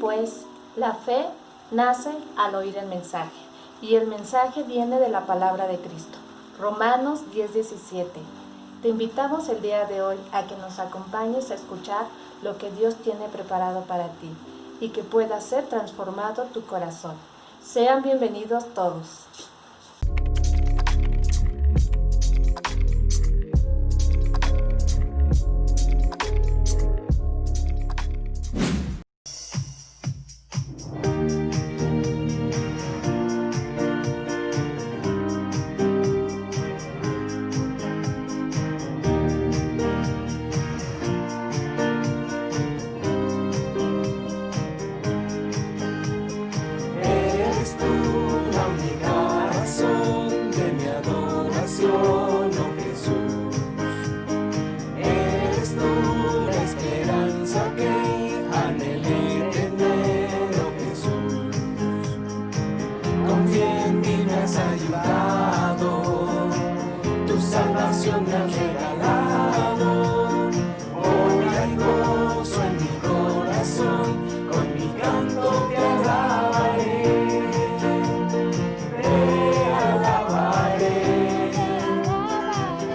pues, la fe nace al oír el mensaje, y el mensaje viene de la palabra de Cristo. Romanos 10:17. Te invitamos el día de hoy a que nos acompañes a escuchar lo que Dios tiene preparado para ti y que pueda ser transformado tu corazón. Sean bienvenidos todos. Me has regalado, hoy hay gozo en mi corazón, con mi canto te alabaré,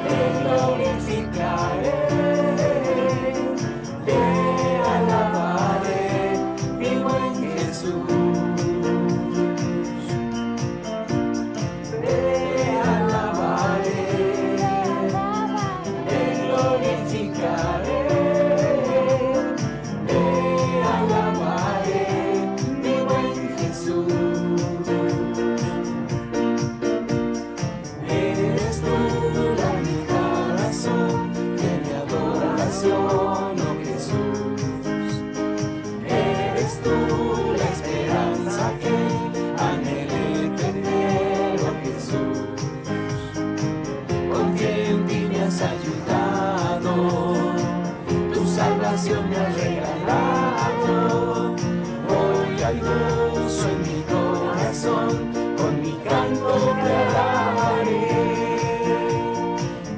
te glorificaré, te alabaré, mi buen Jesús. Me has regalado, hoy hay gozo en mi corazón, con mi canto te alabaré,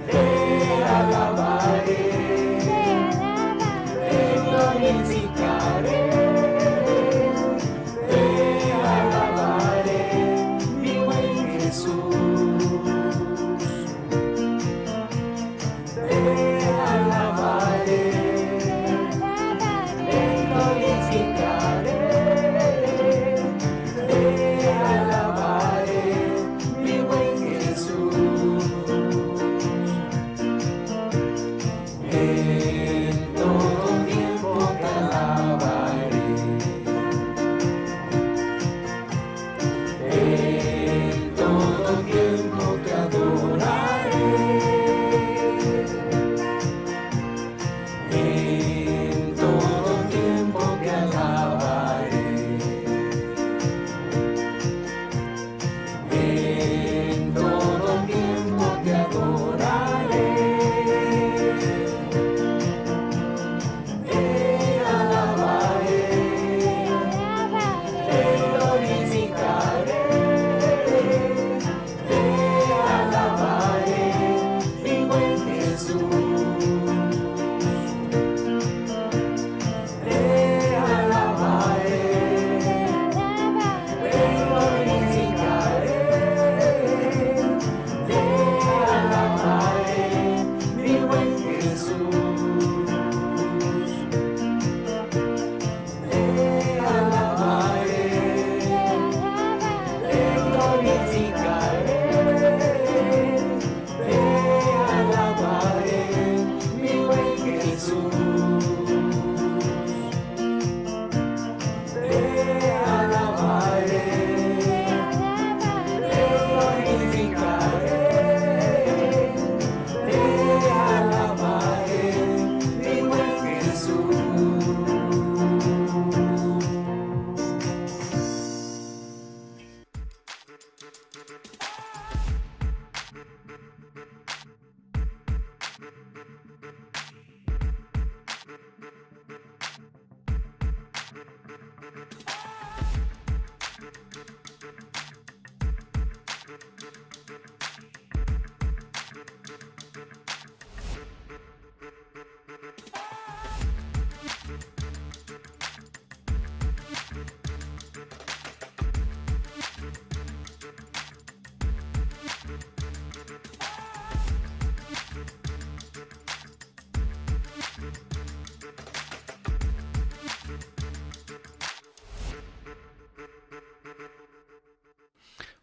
te glorificaré, te alabaré, mi buen Jesús.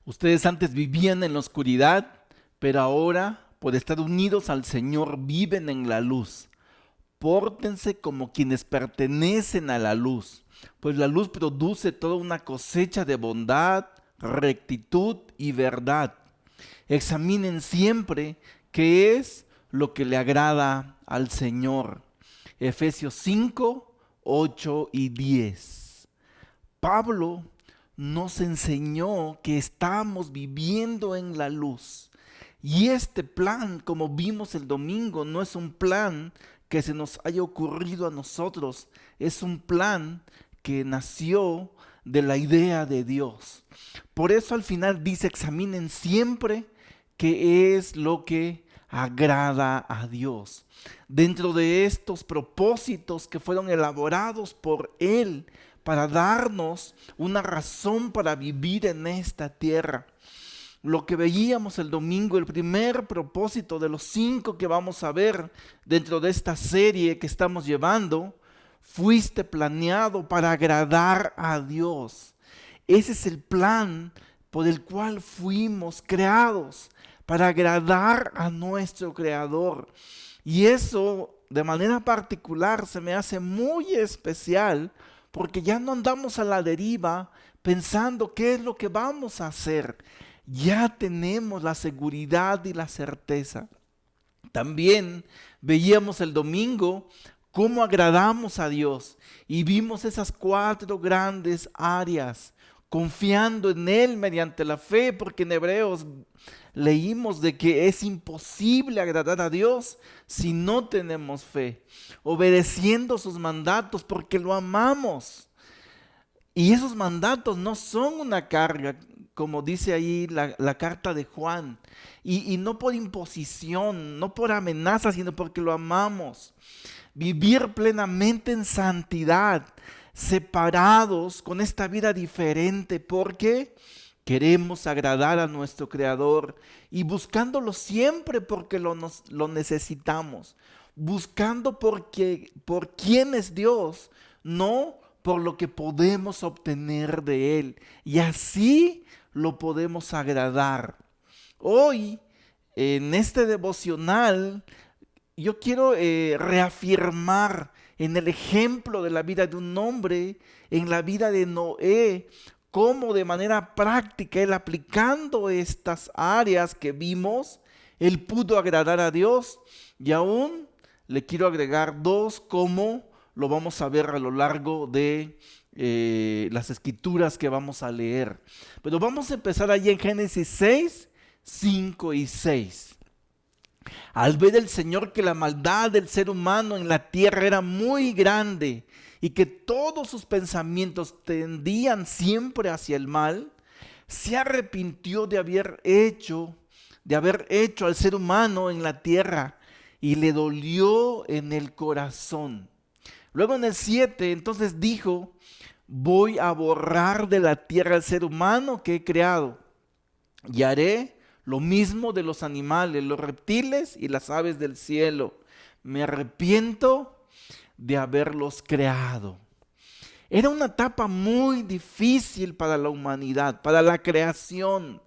Ustedes antes vivían en la oscuridad, pero ahora, por estar unidos al Señor, viven en la luz. Pórtense como quienes pertenecen a la luz, pues la luz produce toda una cosecha de bondad, rectitud y verdad. Examinen siempre qué es lo que le agrada al Señor. Efesios 5, 8 y 10. Pablo nos enseñó que estamos viviendo en la luz. Y este plan, como vimos el domingo, no es un plan que se nos haya ocurrido a nosotros. Es un plan que nació de la idea de Dios. Por eso al final dice, examinen siempre qué es lo que agrada a Dios. Dentro de estos propósitos que fueron elaborados por Él para darnos una razón para vivir en esta tierra. Lo que veíamos el domingo, el primer propósito de los 5 que vamos a ver dentro de esta serie que estamos llevando, fuiste planeado para agradar a Dios. Ese es el plan por el cual fuimos creados, para agradar a nuestro Creador. Y eso de manera particular se me hace muy especial porque ya no andamos a la deriva pensando qué es lo que vamos a hacer. Ya tenemos la seguridad y la certeza. También veíamos el domingo cómo agradamos a Dios y vimos esas 4 grandes áreas, confiando en Él mediante la fe, porque en Hebreos leímos de que es imposible agradar a Dios si no tenemos fe, obedeciendo sus mandatos porque lo amamos. Y esos mandatos no son una carga, como dice ahí la carta de Juan, y no por imposición, no por amenaza, sino porque lo amamos. Vivir plenamente en santidad, separados con esta vida diferente, porque queremos agradar a nuestro Creador y buscándolo siempre porque lo necesitamos, buscando por quién es Dios, no por lo que podemos obtener de Él, y así lo podemos agradar. Hoy, en este devocional, yo quiero reafirmar en el ejemplo de la vida de un hombre, en la vida de Noé, cómo de manera práctica él, aplicando estas áreas que vimos, él pudo agradar a Dios. Y aún le quiero agregar 2 como lo vamos a ver a lo largo de las escrituras que vamos a leer. Pero vamos a empezar allí en Génesis 6, 5 y 6. Al ver el Señor que la maldad del ser humano en la tierra era muy grande y que todos sus pensamientos tendían siempre hacia el mal, se arrepintió de haber hecho al ser humano en la tierra y le dolió en el corazón. Luego en el 7, entonces dijo, voy a borrar de la tierra al ser humano que he creado y haré lo mismo de los animales, los reptiles y las aves del cielo. Me arrepiento de haberlos creado. Era una etapa muy difícil para la humanidad, para la creación.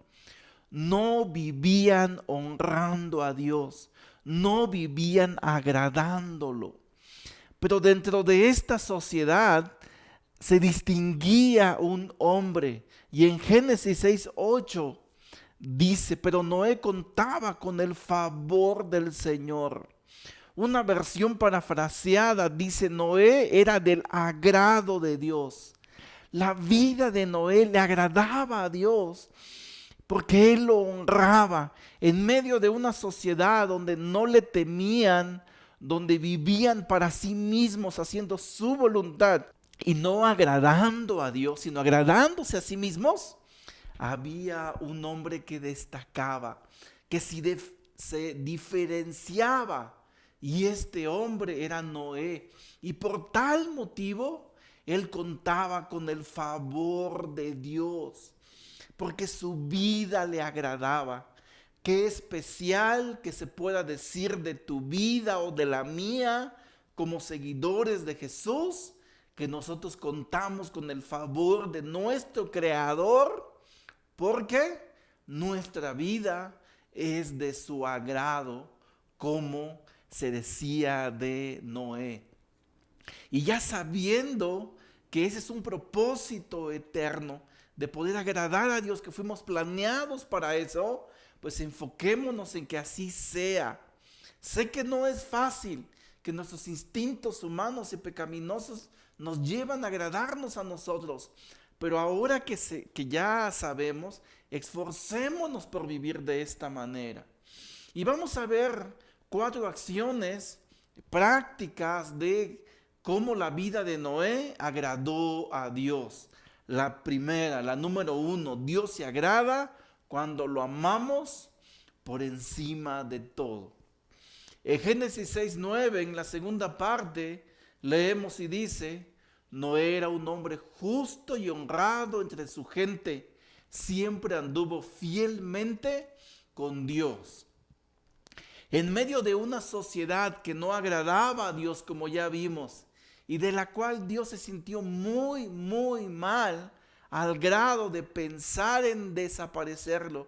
No vivían honrando a Dios, no vivían agradándolo. Pero dentro de esta sociedad se distinguía un hombre. Y en Génesis 6, 8 dice, pero Noé contaba con el favor del Señor. Una versión parafraseada dice, Noé era del agrado de Dios. La vida de Noé le agradaba a Dios porque él lo honraba en medio de una sociedad donde no le temían, donde vivían para sí mismos haciendo su voluntad y no agradando a Dios, sino agradándose a sí mismos. Había un hombre que destacaba, que se diferenciaba, y este hombre era Noé. Y por tal motivo, él contaba con el favor de Dios, porque su vida le agradaba. Qué especial que se pueda decir de tu vida o de la mía, como seguidores de Jesús, que nosotros contamos con el favor de nuestro Creador. ¿Por qué? nuestra vida es de su agrado, como se decía de Noé. Y ya sabiendo que ese es un propósito eterno, de poder agradar a Dios, que fuimos planeados para eso, pues enfoquémonos en que así sea. Sé que no es fácil, que nuestros instintos humanos y pecaminosos nos llevan a agradarnos a nosotros, pero ahora que ya sabemos, esforcémonos por vivir de esta manera. Y vamos a ver 4 acciones prácticas de cómo la vida de Noé agradó a Dios. La primera, la número 1, Dios se agrada cuando lo amamos por encima de todo. En Génesis 6:9, en la segunda parte, leemos y dice: Noé era un hombre justo y honrado entre su gente, siempre anduvo fielmente con Dios. En medio de una sociedad que no agradaba a Dios, como ya vimos, y de la cual Dios se sintió muy, muy mal, al grado de pensar en desaparecerlo,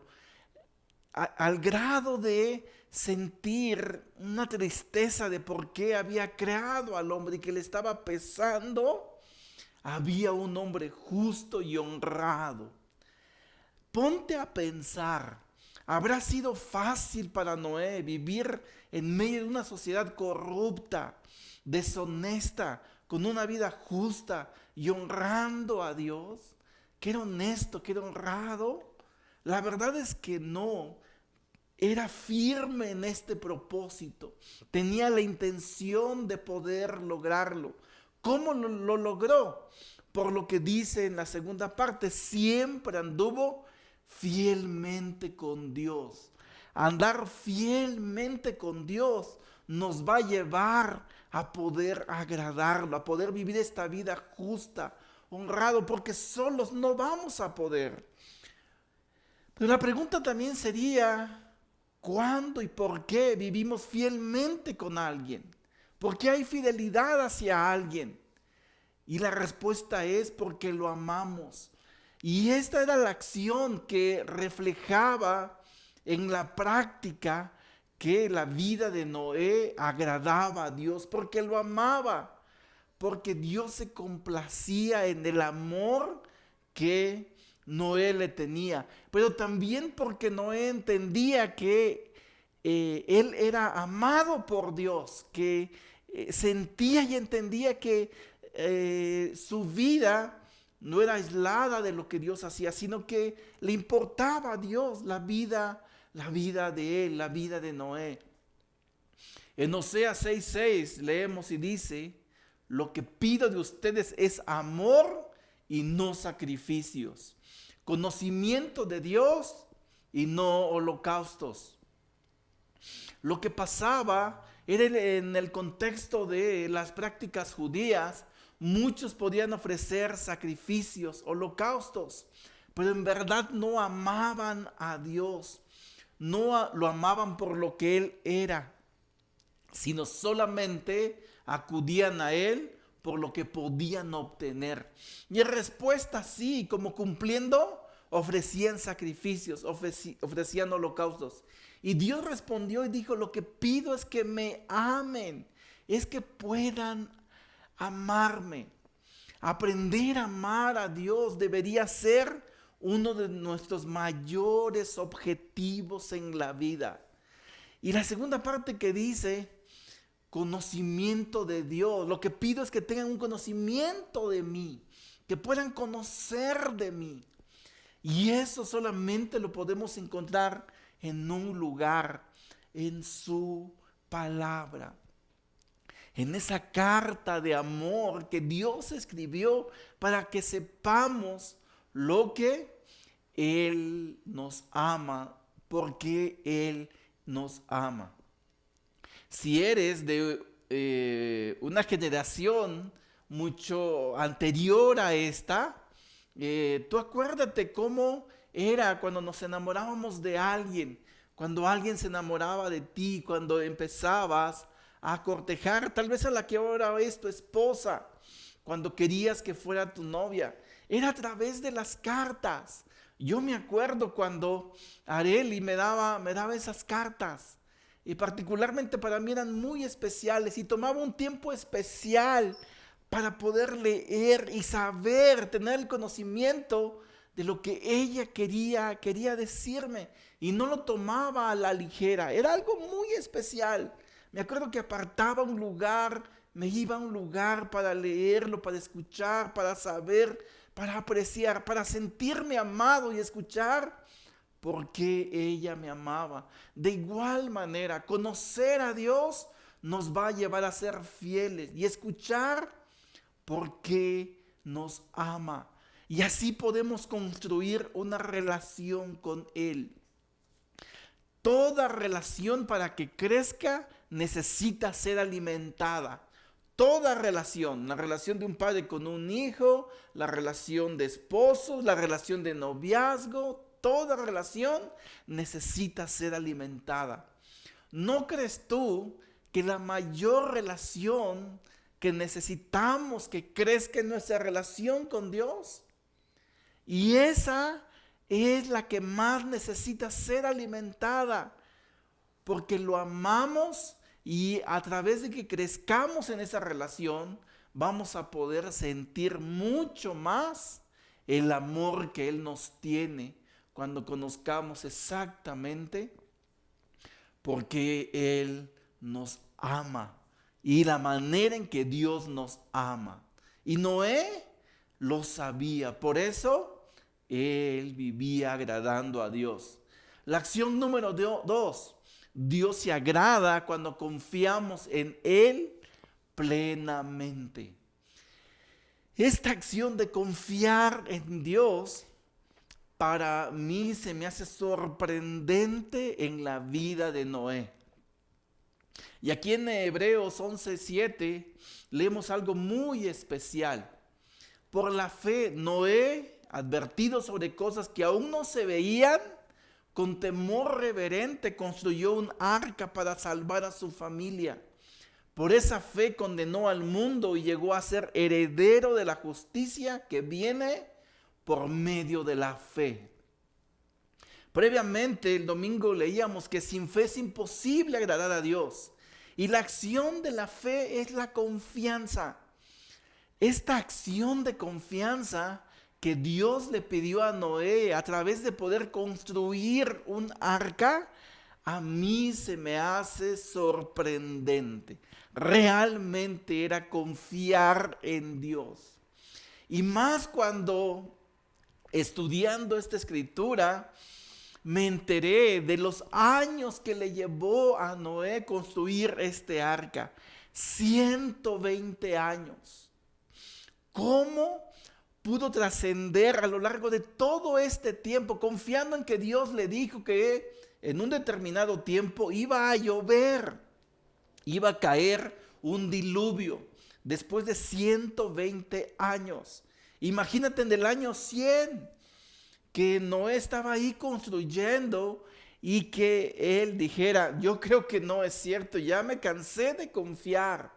al grado de sentir una tristeza de por qué había creado al hombre y que le estaba pesando, había un hombre justo y honrado. Ponte a pensar, ¿habrá sido fácil para Noé vivir en medio de una sociedad corrupta, deshonesta, con una vida justa y honrando a Dios? ¿Que era honesto, que era honrado? La verdad es que no. Era firme en este propósito. Tenía la intención de poder lograrlo. ¿Cómo lo logró? Por lo que dice en la segunda parte, siempre anduvo fielmente con Dios. Andar fielmente con Dios nos va a llevar a poder agradarlo, a poder vivir esta vida justa, honrado, porque solos no vamos a poder. Pero la pregunta también sería: ¿cuándo y por qué vivimos fielmente con alguien? ¿Por qué hay fidelidad hacia alguien? Y la respuesta es porque lo amamos. Y esta era la acción que reflejaba en la práctica que la vida de Noé agradaba a Dios, porque lo amaba, porque Dios se complacía en el amor que Noé le tenía, pero también porque Noé entendía que él era amado por Dios, que sentía y entendía que su vida no era aislada de lo que Dios hacía, sino que le importaba a Dios la vida de él, la vida de Noé. En Oseas 6:6 leemos y dice: lo que pido de ustedes es amor y no sacrificios, conocimiento de Dios y no holocaustos. Lo que pasaba era en el contexto de las prácticas judías. Muchos podían ofrecer sacrificios, holocaustos, pero en verdad no amaban a Dios, no lo amaban por lo que Él era, sino solamente acudían a Él por lo que podían obtener. Y en respuesta, sí, como cumpliendo, ofrecían sacrificios, ofrecían holocaustos. Y Dios respondió y dijo: lo que pido es que me amen, es que puedan amarme. Aprender a amar a Dios debería ser uno de nuestros mayores objetivos en la vida. Y la segunda parte que dice: conocimiento de Dios. Lo que pido es que tengan un conocimiento de mí, que puedan conocer de mí. Y eso solamente lo podemos encontrar en un lugar, en su palabra, en esa carta de amor que Dios escribió para que sepamos lo que Él nos ama, porque Él nos ama. Si eres de una generación mucho anterior a esta, tú acuérdate cómo era cuando nos enamorábamos de alguien, cuando alguien se enamoraba de ti, cuando empezabas a cortejar, tal vez a la que ahora es tu esposa, cuando querías que fuera tu novia. Era a través de las cartas. Yo me acuerdo cuando Areli me daba esas cartas, y particularmente para mí eran muy especiales, y tomaba un tiempo especial para poder leer y saber, tener el conocimiento de lo que ella quería decirme, y no lo tomaba a la ligera, era algo muy especial. Me acuerdo que apartaba un lugar, me iba a un lugar para leerlo, para escuchar, para saber, para apreciar, para sentirme amado y escuchar porque ella me amaba. De igual manera, conocer a Dios nos va a llevar a ser fieles y escuchar porque nos ama. Y así podemos construir una relación con Él. Toda relación, para que crezca, necesita ser alimentada. Toda relación, la relación de un padre con un hijo, la relación de esposos, la relación de noviazgo, toda relación necesita ser alimentada. ¿No crees tú que la mayor relación que necesitamos que crezca en nuestra relación con Dios? Y esa es la que más necesita ser alimentada, porque lo amamos, y a través de que crezcamos en esa relación vamos a poder sentir mucho más el amor que Él nos tiene cuando conozcamos exactamente por qué Él nos ama y la manera en que Dios nos ama. Y Noé lo sabía, por eso él vivía agradando a Dios. La acción número 2, Dios se agrada cuando confiamos en Él plenamente. Esta acción de confiar en Dios para mí se me hace sorprendente en la vida de Noé. Y aquí en Hebreos 11:7 leemos algo muy especial. Por la fe, Noé, advertido sobre cosas que aún no se veían, con temor reverente construyó un arca para salvar a su familia. Por esa fe condenó al mundo y llegó a ser heredero de la justicia que viene por medio de la fe. Previamente, el domingo leíamos que sin fe es imposible agradar a Dios. Y la acción de la fe es la confianza. Esta acción de confianza que Dios le pidió a Noé a través de poder construir un arca, a mí se me hace sorprendente. Realmente era confiar en Dios. Y más cuando, estudiando esta escritura, me enteré de los años que le llevó a Noé construir este arca. 120 años. ¿Cómo pudo trascender a lo largo de todo este tiempo, confiando en que Dios le dijo que en un determinado tiempo iba a llover, iba a caer un diluvio después de 120 años? Imagínate en el año 100 que Noé estaba ahí construyendo y que él dijera: yo creo que no es cierto, ya me cansé de confiar,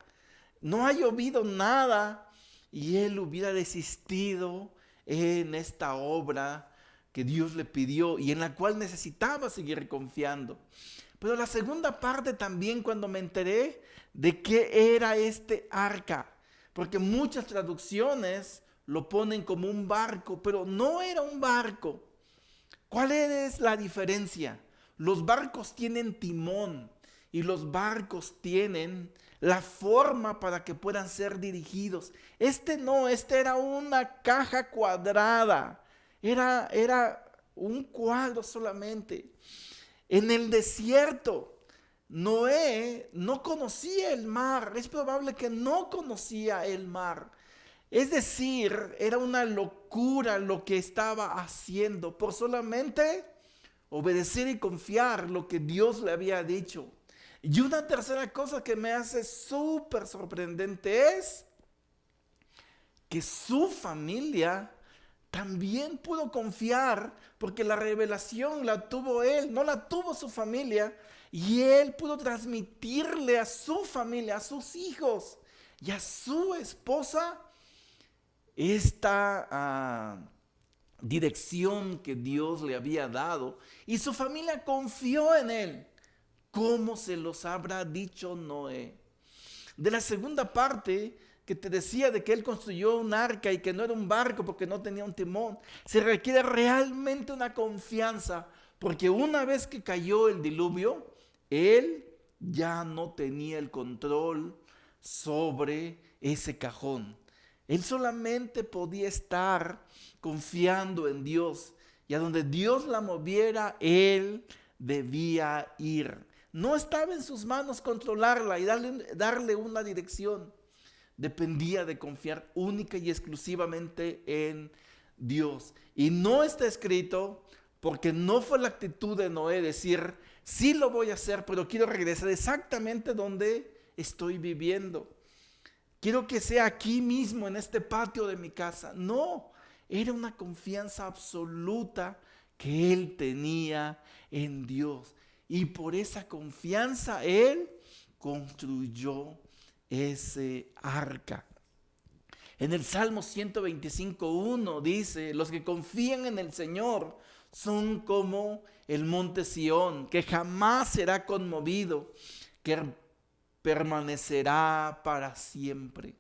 no ha llovido nada. Y él hubiera desistido en esta obra que Dios le pidió y en la cual necesitaba seguir confiando. Pero la segunda parte también, cuando me enteré de qué era este arca, porque muchas traducciones lo ponen como un barco, pero no era un barco. ¿Cuál es la diferencia? Los barcos tienen timón y los barcos tienen la forma para que puedan ser dirigidos. Este era una caja cuadrada, era un cuadro solamente. En el desierto, Noé no conocía el mar, es probable que no conocía el mar. Es decir, era una locura lo que estaba haciendo por solamente obedecer y confiar lo que Dios le había dicho. Y una tercera cosa que me hace súper sorprendente es que su familia también pudo confiar, porque la revelación la tuvo él, no la tuvo su familia, y él pudo transmitirle a su familia, a sus hijos y a su esposa esta dirección que Dios le había dado y su familia confió en él. ¿Cómo se los habrá dicho Noé? De la segunda parte que te decía de que él construyó un arca y que no era un barco porque no tenía un timón, se requiere realmente una confianza, porque una vez que cayó el diluvio, él ya no tenía el control sobre ese cajón. Él solamente podía estar confiando en Dios, y a donde Dios la moviera, él debía ir. No estaba en sus manos controlarla y darle una dirección. Dependía de confiar única y exclusivamente en Dios. Y no está escrito, porque no fue la actitud de Noé decir, sí lo voy a hacer, pero quiero regresar exactamente donde estoy viviendo. Quiero que sea aquí mismo, en este patio de mi casa. No, era una confianza absoluta que él tenía en Dios. Y por esa confianza él construyó ese arca. En el Salmo 125:1 dice, los que confían en el Señor son como el monte Sión, que jamás será conmovido, que permanecerá para siempre.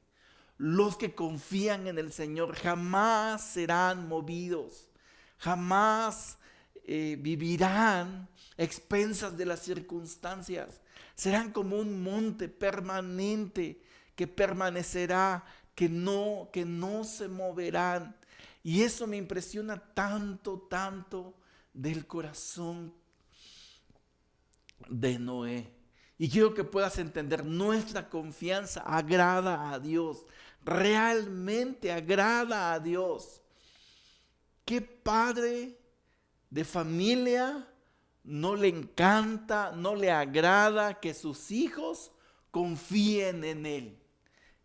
Los que confían en el Señor jamás serán movidos, jamás vivirán a expensas de las circunstancias. Serán como un monte permanente que permanecerá, que no se moverán. Y eso me impresiona tanto del corazón de Noé. Y quiero que puedas entender, nuestra confianza agrada a Dios, realmente agrada a Dios. ¿Qué padre de familia no le encanta, no le agrada que sus hijos confíen en él?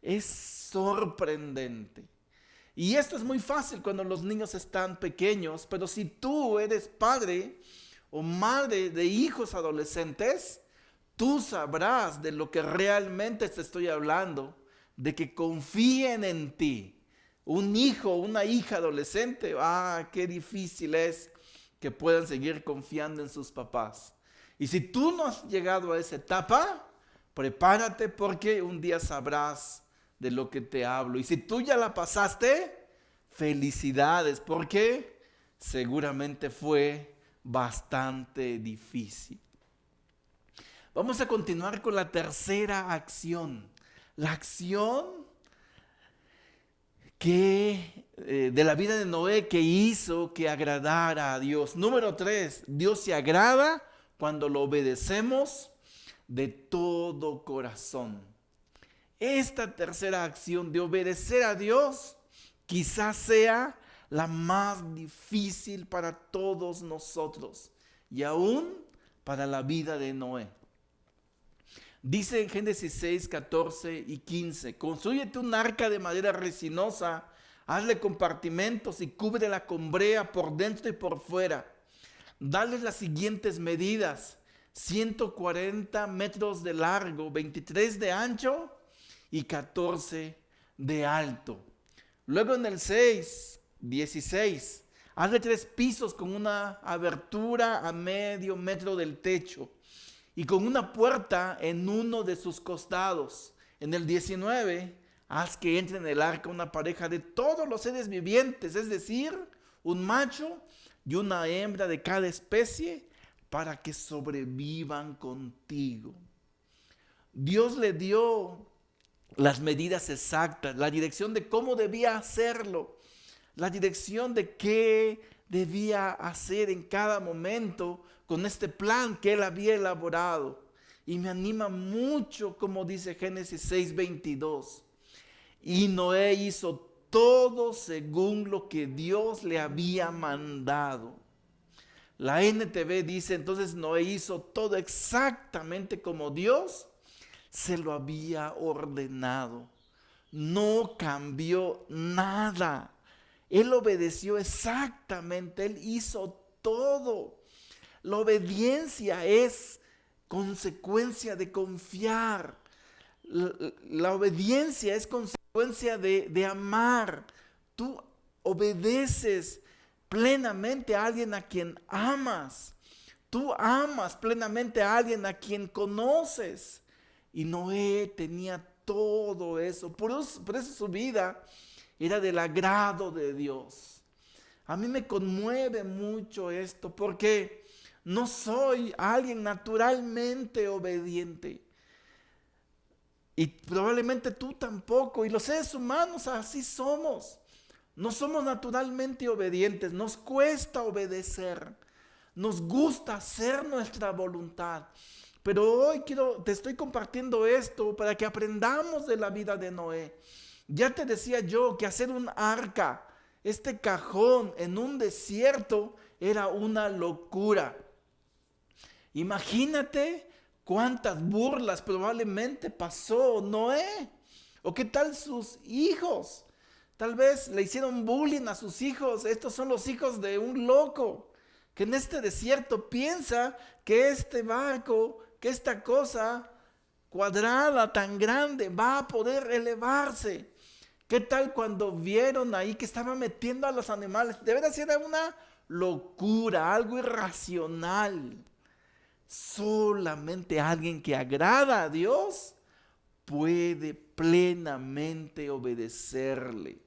Es sorprendente. Y esto es muy fácil cuando los niños están pequeños, pero si tú eres padre o madre de hijos adolescentes, tú sabrás de lo que realmente te estoy hablando, de que confíen en ti. Un hijo, una hija adolescente, qué difícil es que puedan seguir confiando en sus papás. Y si tú no has llegado a esa etapa, prepárate, porque un día sabrás de lo que te hablo. Y si tú ya la pasaste, felicidades, porque seguramente fue bastante difícil. Vamos a continuar con la tercera acción. La acción de la vida de Noé que hizo que agradara a Dios. Número 3, Dios se agrada cuando lo obedecemos de todo corazón. Esta tercera acción de obedecer a Dios quizás sea la más difícil para todos nosotros y aún para la vida de Noé. Dice en Génesis 6, 14 y 15, construyete un arca de madera resinosa, hazle compartimentos y cúbrela con brea por dentro y por fuera. Dale las siguientes medidas: 140 metros de largo, 23 de ancho y 14 de alto. Luego en el 6, 16, hazle 3 pisos con una abertura a medio metro del techo y con una puerta en uno de sus costados. En el 19, haz que entre en el arca una pareja de todos los seres vivientes, es decir, un macho y una hembra de cada especie, para que sobrevivan contigo. Dios le dio las medidas exactas, la dirección de cómo debía hacerlo, la dirección de qué debía hacer en cada momento con este plan que él había elaborado. Y me anima mucho, como dice Génesis 6:22. Y Noé hizo todo según lo que Dios le había mandado. La NTV dice, entonces Noé hizo todo exactamente como Dios se lo había ordenado. No cambió nada. Él obedeció exactamente, él hizo todo. La obediencia es consecuencia de confiar. La obediencia es consecuencia de amar. Tú obedeces plenamente a alguien a quien amas. Tú amas plenamente a alguien a quien conoces. Y Noé tenía todo eso. Por eso su vida era del agrado de Dios. A mí me conmueve mucho esto porque no soy alguien naturalmente obediente. Y probablemente tú tampoco. Y los seres humanos así somos. No somos naturalmente obedientes. Nos cuesta obedecer. Nos gusta hacer nuestra voluntad. Pero hoy te estoy compartiendo esto para que aprendamos de la vida de Noé. Ya te decía yo que hacer un arca, este cajón en un desierto, era una locura. Imagínate cuántas burlas probablemente pasó Noé. ¿O qué tal sus hijos? Tal vez le hicieron bullying a sus hijos. Estos son los hijos de un loco que en este desierto piensa que este barco, que esta cosa cuadrada tan grande va a poder elevarse. ¿Qué tal cuando vieron ahí que estaba metiendo a los animales? De verdad era una locura, algo irracional. Solamente alguien que agrada a Dios puede plenamente obedecerle.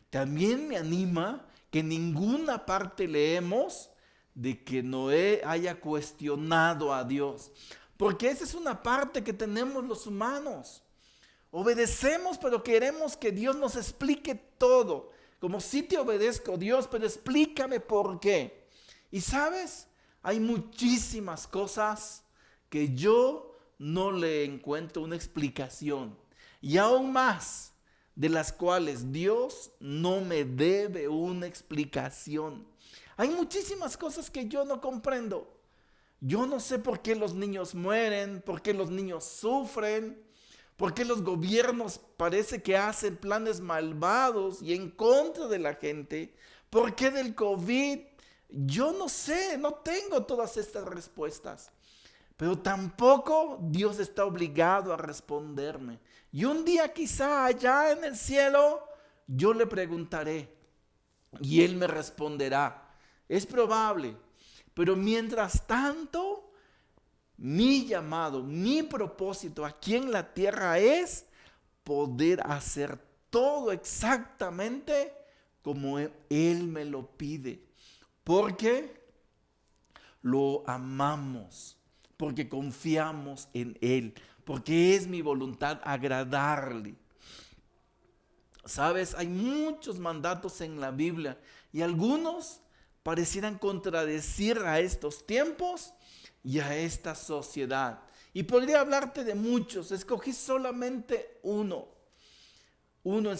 También me anima que en ninguna parte leemos de que Noé haya cuestionado a Dios. Porque esa es una parte que tenemos los humanos. Obedecemos, pero queremos que Dios nos explique todo. Como si te obedezco, Dios, pero explícame por qué. Y sabes, hay muchísimas cosas que yo no le encuentro una explicación. Y aún más, de las cuales Dios no me debe una explicación. Hay muchísimas cosas que yo no comprendo. Yo no sé por qué los niños mueren, por qué los niños sufren, por qué los gobiernos parece que hacen planes malvados y en contra de la gente, por qué del COVID. Yo no sé, no tengo todas estas respuestas. Pero tampoco Dios está obligado a responderme. Y un día quizá allá en el cielo yo le preguntaré y Él me responderá. Es probable, pero mientras tanto, mi llamado, mi propósito aquí en la tierra es poder hacer todo exactamente como Él me lo pide. Porque lo amamos, porque confiamos en Él, porque es mi voluntad agradarle. Sabes, hay muchos mandatos en la Biblia y algunos parecieran contradecir a estos tiempos y a esta sociedad. Y podría hablarte de muchos, escogí solamente uno. En 2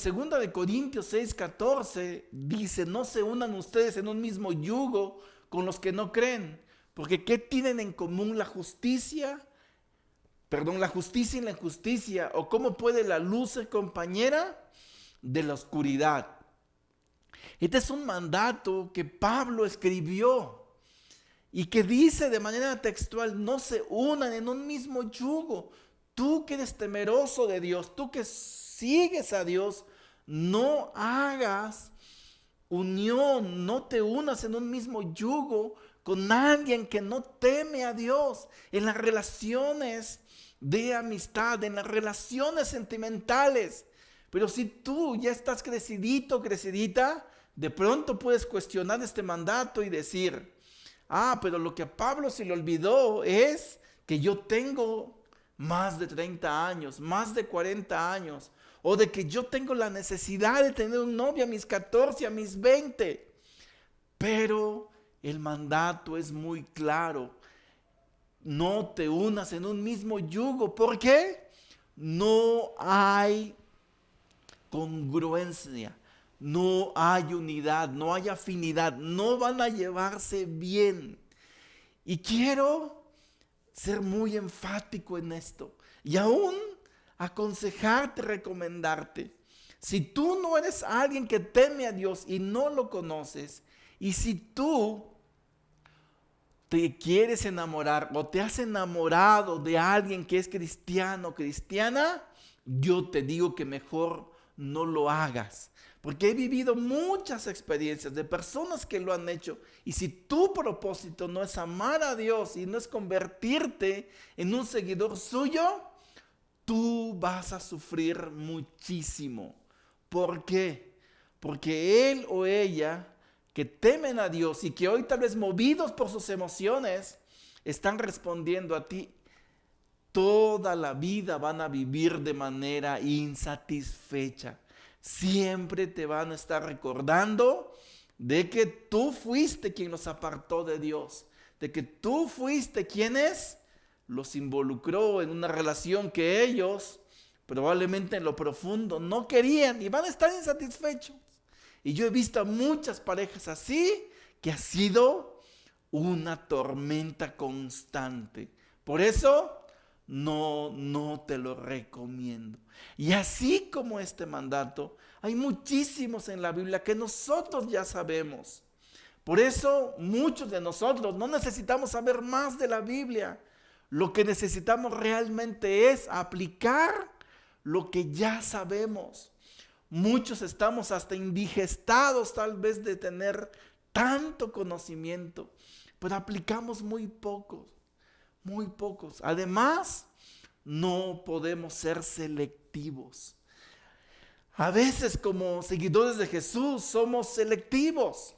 Corintios 6:14 dice: no se unan ustedes en un mismo yugo con los que no creen, porque ¿qué tienen en común la justicia y la injusticia? ¿O cómo puede la luz ser compañera de la oscuridad? Este es un mandato que Pablo escribió y que dice de manera textual: no se unan en un mismo yugo. Tú que eres temeroso de Dios, tú que sigues a Dios, no hagas unión, no te unas en un mismo yugo con alguien que no teme a Dios. En las relaciones de amistad, en las relaciones sentimentales. Pero si tú ya estás crecidito, crecidita, de pronto puedes cuestionar este mandato y decir: pero lo que a Pablo se le olvidó es que yo tengo más de 30 años, más de 40 años, o de que yo tengo la necesidad de tener un novio a mis 14, a mis 20. Pero el mandato es muy claro: no te unas en un mismo yugo. ¿Por qué? No hay congruencia, no hay unidad, no hay afinidad, no van a llevarse bien. Y quiero ser muy enfático en esto y aún aconsejarte, recomendarte. Si tú no eres alguien que teme a Dios y no lo conoces, y si tú te quieres enamorar o te has enamorado de alguien que es cristiano o cristiana, yo te digo que mejor no lo hagas. Porque he vivido muchas experiencias de personas que lo han hecho. Y si tu propósito no es amar a Dios y no es convertirte en un seguidor suyo, tú vas a sufrir muchísimo. ¿Por qué? Porque él o ella que temen a Dios y que hoy tal vez movidos por sus emociones están respondiendo a ti, toda la vida van a vivir de manera insatisfecha. Siempre te van a estar recordando de que tú fuiste quien los apartó de Dios, de que tú fuiste quienes los involucró en una relación que ellos probablemente en lo profundo no querían y van a estar insatisfechos. Y yo he visto a muchas parejas así que ha sido una tormenta constante. Por eso no te lo recomiendo. Y así como este mandato, hay muchísimos en la Biblia que nosotros ya sabemos. Por eso muchos de nosotros no necesitamos saber más de la Biblia. Lo que necesitamos realmente es aplicar lo que ya sabemos. Muchos estamos hasta indigestados tal vez de tener tanto conocimiento, pero aplicamos muy pocos. Además, no podemos ser selectivos. A veces como seguidores de Jesús somos selectivos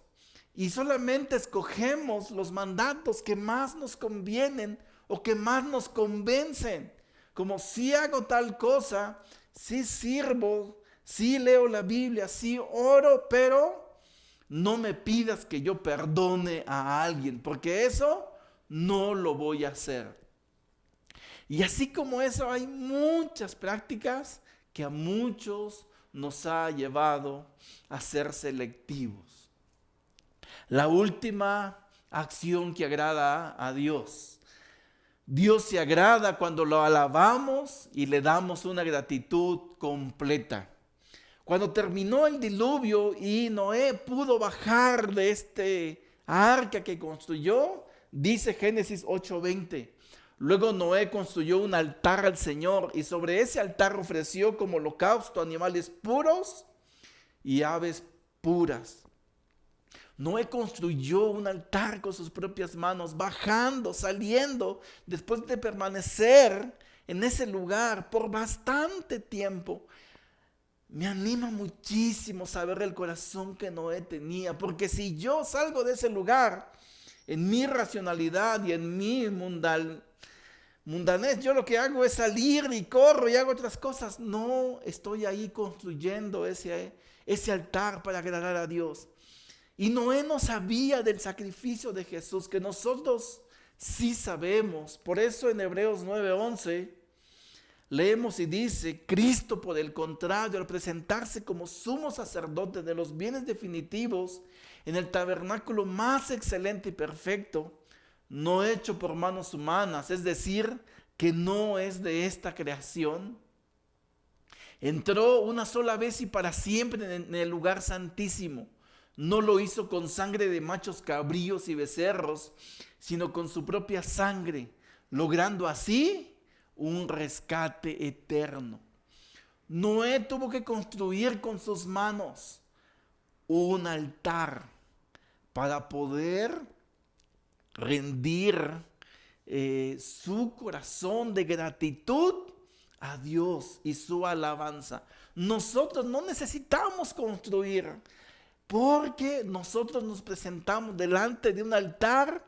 y solamente escogemos los mandatos que más nos convienen o que más nos convencen. Como si hago tal cosa, si sirvo, si leo la Biblia, si oro, pero no me pidas que yo perdone a alguien, porque eso no lo voy a hacer. Y así como eso hay muchas prácticas que a muchos nos ha llevado a ser selectivos. La última acción que agrada a Dios. Dios se agrada cuando lo alabamos y le damos una gratitud completa. Cuando terminó el diluvio y Noé pudo bajar de este arca que construyó, dice Génesis 8:20. Luego Noé construyó un altar al Señor y sobre ese altar ofreció como holocausto animales puros y aves puras. Noé construyó un altar con sus propias manos, bajando, saliendo, después de permanecer en ese lugar por bastante tiempo. Me anima muchísimo saber el corazón que Noé tenía, porque si yo salgo de ese lugar, en mi racionalidad y en mi mundanez, yo lo que hago es salir y corro y hago otras cosas. No, estoy ahí construyendo ese altar para agradar a Dios. Y Noé no sabía del sacrificio de Jesús, que nosotros sí sabemos. Por eso en Hebreos 9:11 leemos y dice: Cristo, por el contrario, al presentarse como sumo sacerdote de los bienes definitivos en el tabernáculo más excelente y perfecto, no hecho por manos humanas, es decir, que no es de esta creación, entró una sola vez y para siempre en el lugar santísimo. No lo hizo con sangre de machos cabríos y becerros, sino con su propia sangre, logrando así un rescate eterno. Noé tuvo que construir con sus manos un altar para poder rendir su corazón de gratitud a Dios y su alabanza. Nosotros no necesitamos construir, porque nosotros nos presentamos delante de un altar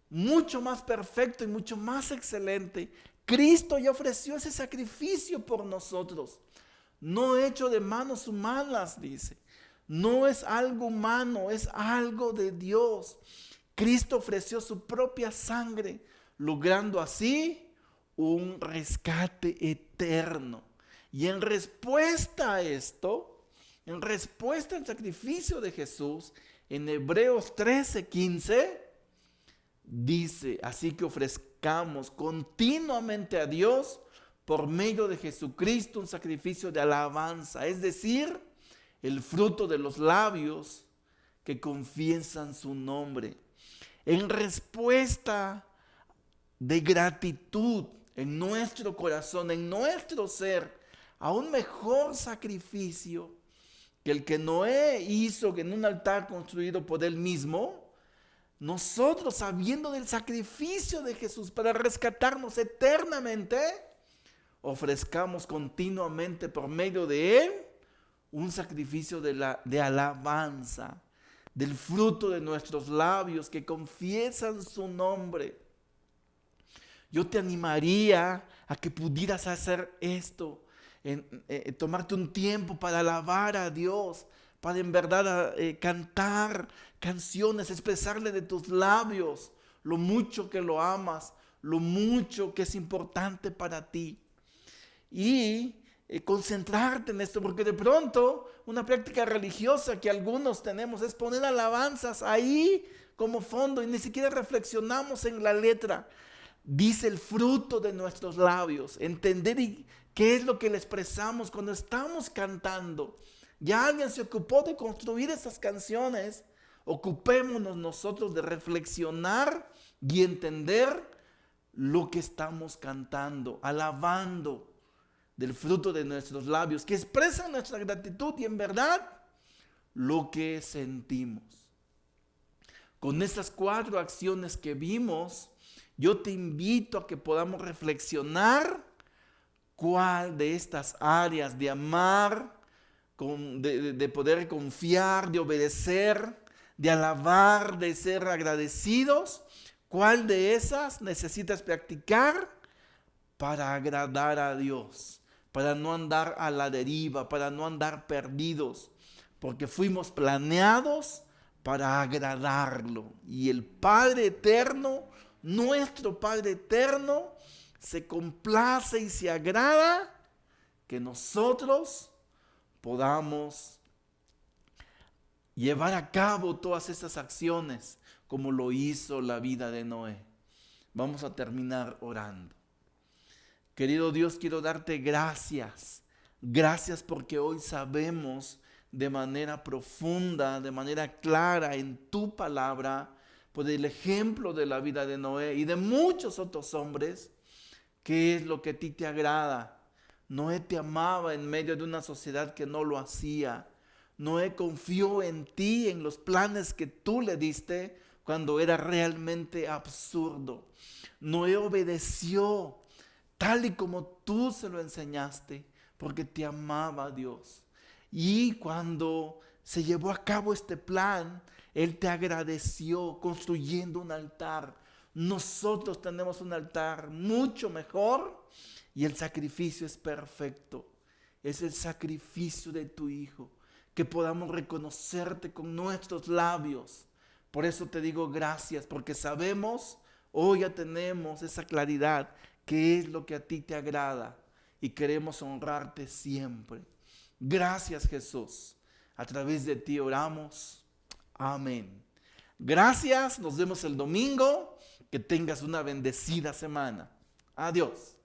mucho más perfecto y mucho más excelente. Cristo ya ofreció ese sacrificio por nosotros, no hecho de manos humanas, dice. No es algo humano, es algo de Dios. Cristo ofreció su propia sangre, logrando así un rescate eterno. Y en respuesta a esto, en respuesta al sacrificio de Jesús, en Hebreos 13:15, dice: así que ofrezcamos continuamente a Dios por medio de Jesucristo un sacrificio de alabanza, es decir, el fruto de los labios que confiesan su nombre. En respuesta de gratitud en nuestro corazón, en nuestro ser, a un mejor sacrificio que el que Noé hizo en un altar construido por él mismo, nosotros, sabiendo del sacrificio de Jesús para rescatarnos eternamente, ofrezcamos continuamente por medio de él un sacrificio de alabanza, del fruto de nuestros labios que confiesan su nombre. Yo te animaría a que pudieras hacer esto, tomarte un tiempo para alabar a Dios, para en verdad cantar canciones, expresarle de tus labios lo mucho que lo amas, lo mucho que es importante para ti. Y concentrarte en esto, porque de pronto una práctica religiosa que algunos tenemos es poner alabanzas ahí como fondo y ni siquiera reflexionamos en la letra. Dice el fruto de nuestros labios, entender qué es lo que le expresamos cuando estamos cantando. Ya alguien se ocupó de construir esas canciones, ocupémonos nosotros de reflexionar y entender lo que estamos cantando, alabando del fruto de nuestros labios, que expresan nuestra gratitud y en verdad lo que sentimos. Con esas 4 acciones que vimos, yo te invito a que podamos reflexionar cuál de estas áreas de amar, de poder confiar, de obedecer, de alabar, de ser agradecidos, cuál de esas necesitas practicar para agradar a Dios, para no andar a la deriva, para no andar perdidos, porque fuimos planeados para agradarlo. Y el Padre eterno, nuestro Padre eterno, se complace y se agrada que nosotros podamos llevar a cabo todas estas acciones como lo hizo la vida de Noé. Vamos a terminar orando. Querido Dios, quiero darte gracias. Gracias porque hoy sabemos de manera profunda, de manera clara en tu palabra, por el ejemplo de la vida de Noé y de muchos otros hombres, qué es lo que a ti te agrada. Noé te amaba en medio de una sociedad que no lo hacía. Noé confió en ti, en los planes que tú le diste cuando era realmente absurdo. Noé obedeció tal y como tú se lo enseñaste, porque te amaba Dios. Y cuando se llevó a cabo este plan, Él te agradeció construyendo un altar. Nosotros tenemos un altar mucho mejor y el sacrificio es perfecto. Es el sacrificio de tu Hijo, que podamos reconocerte con nuestros labios. Por eso te digo gracias, porque sabemos, hoy ya tenemos esa claridad, qué es lo que a ti te agrada y queremos honrarte siempre. Gracias, Jesús. A través de ti oramos. Amén. Gracias, nos vemos el domingo. Que tengas una bendecida semana. Adiós.